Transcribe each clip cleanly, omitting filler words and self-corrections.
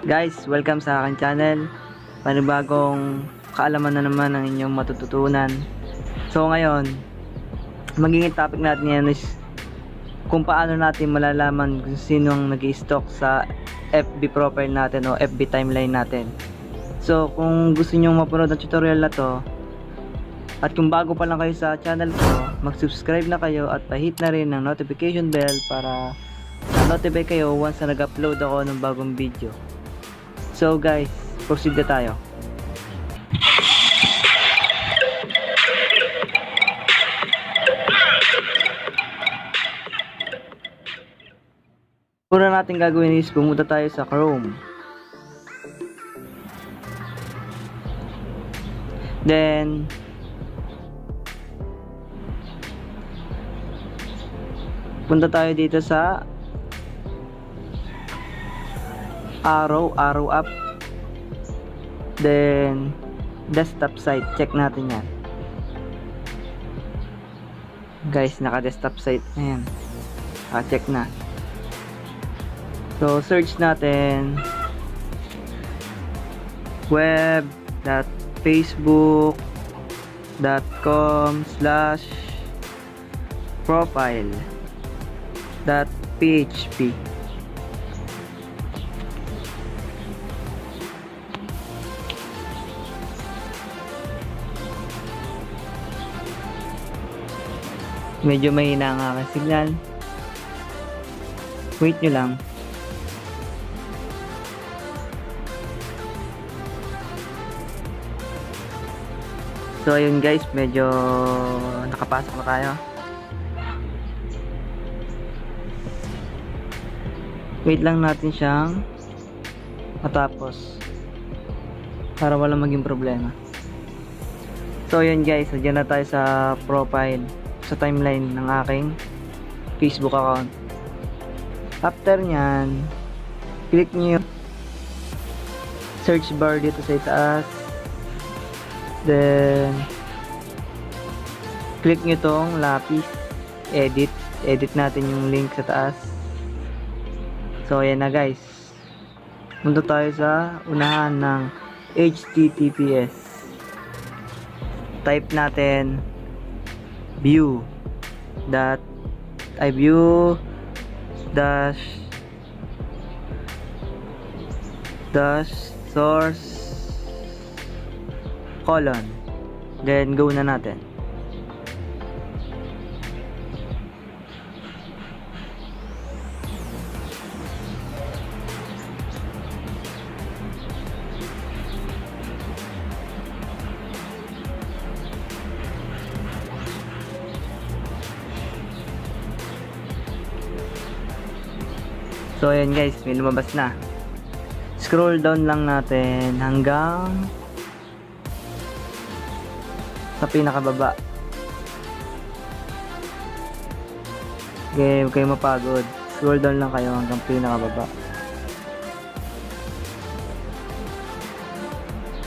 Guys, welcome sa akin channel. Panibagong kaalaman na naman ang inyong matututunan. So ngayon, magiging topic natin yan is kung paano natin malalaman kung sino ang nag-i-stalk sa FB profile natin o FB timeline natin. So kung gusto nyo mapanood ang tutorial na to, at kung bago pa lang kayo sa channel ko, mag-subscribe na kayo at pahit na rin ng notification bell para na-notify kayo once na nag-upload ako ng bagong video. So guys, proceed na tayo. Una natin gagawin is pumunta tayo sa Chrome. Then punta tayo dito sa arrow up, then desktop site, check natin yan guys. Naka desktop site na yan, check na. So search natin web.facebook.com/profile.php. Medyo mahina ang aking signal, wait nyo lang. So ayun guys, medyo nakapasok na tayo. Wait lang natin siyang matapos para walang maging problema. So ayun guys, nandiyan na tayo sa profile, sa timeline ng aking Facebook account. After nyan, click nyo yung search bar dito sa itaas, then click nyo tong lapis, edit natin yung link sa taas. So ayan na guys, punta tayo sa unahan ng HTTPS. Type natin view dash source colon, then go na natin. So ayan guys, may lumabas na. Scroll down lang natin hanggang sa pinakababa. Okay, huwag kayo mapagod. Scroll down lang kayo hanggang pinakababa.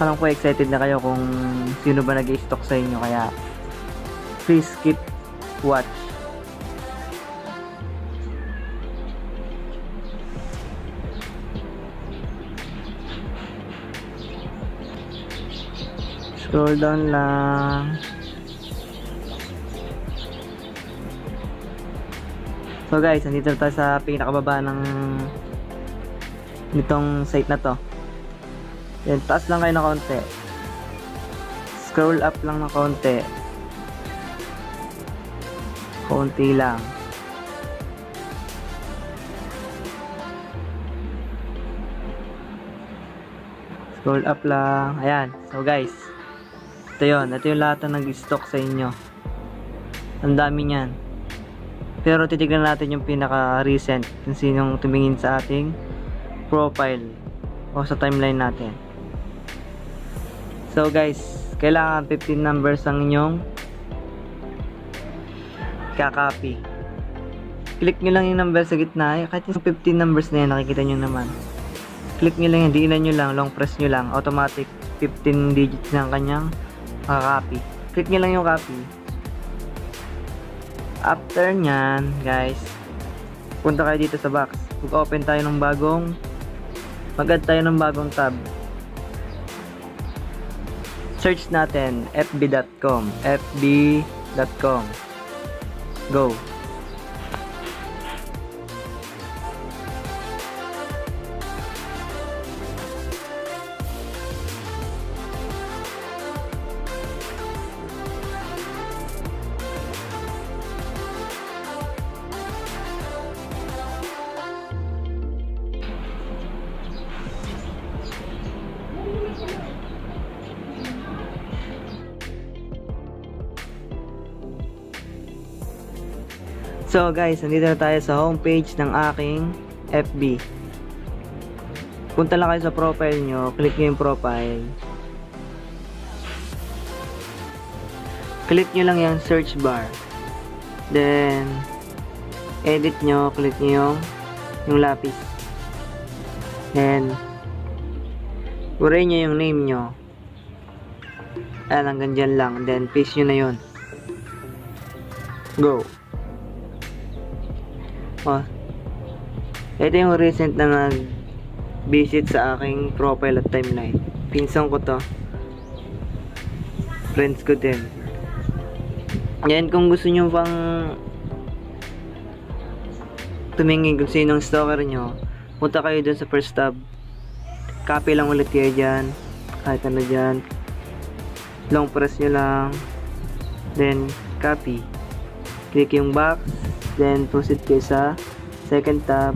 Alam ko excited na kayo kung sino ba nag-i-stalk sa inyo, kaya please skip watch. Scroll down lang. So guys, nandito tayo sa pinakababa ng nitong site na to. Then taas lang kayo ng konti. Scroll up lang ng konti. Konti lang. Scroll up lang. Ayan. So guys, ito yun. Ito yung lahat na nag-stalk sa inyo. Ang dami niyan. Pero titignan natin yung pinaka-recent, kung sinong tumingin sa ating profile o sa timeline natin. So guys, kailangan 15 numbers ang inyong kakopy. Click nyo lang yung number sa gitna. Kahit yung 15 numbers na yan, nakikita nyo naman. Click nyo lang yan, diinan nyo lang, long press nyo lang, automatic 15 digits ng kanyang copy. Click nyo lang yung copy. After nyan guys, punta kayo dito sa box. Mag-open tayo ng bagong Mag-add tayo ng bagong tab. Search natin fb.com. fb.com. Go. So guys, nandito na tayo sa homepage ng aking FB. Punta lang kayo sa profile nyo, click nyo yung profile. Click nyo lang yung search bar. Then, edit nyo, click nyo yung lapis. Then, uray nyo yung name nyo. Ayan, hanggang dyan lang. Then, paste nyo na yun. Go. Oh, ito yung recent na nag-visit sa aking profile at timeline. Pinsan ko to. Friends ko din. Yan, kung gusto nyo pang tumingin kung sinong stalker nyo, punta kayo dun sa first tab. Copy lang ulit kayo dyan. Kahit ano dyan. Long press nyo lang. Then, copy. Click yung box. Then, proceed kayo sa second tab.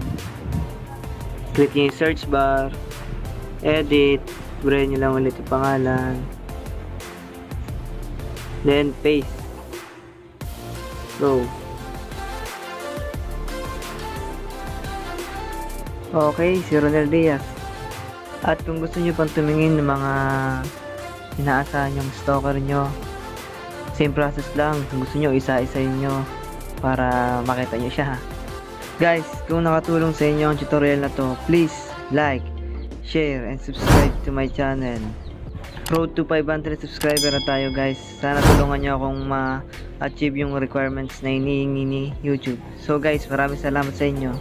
Click yung search bar. Edit. Brain nyo lang ulit yung pangalan. Then, paste. Go. Okay, si Ronel Diaz. At kung gusto nyo pang tumingin ng mga inaasahan yung stalker nyo, same process lang. Kung gusto nyo, isa-isayin nyo para makita nyo siya. Guys, kung nakatulong sa inyo ang tutorial na to, please like, share, and subscribe to my channel. Road to 500 subscriber na tayo guys. Sana tulungan nyo akong ma-achieve yung requirements na hinihingi ni YouTube. So guys, maraming salamat sa inyo.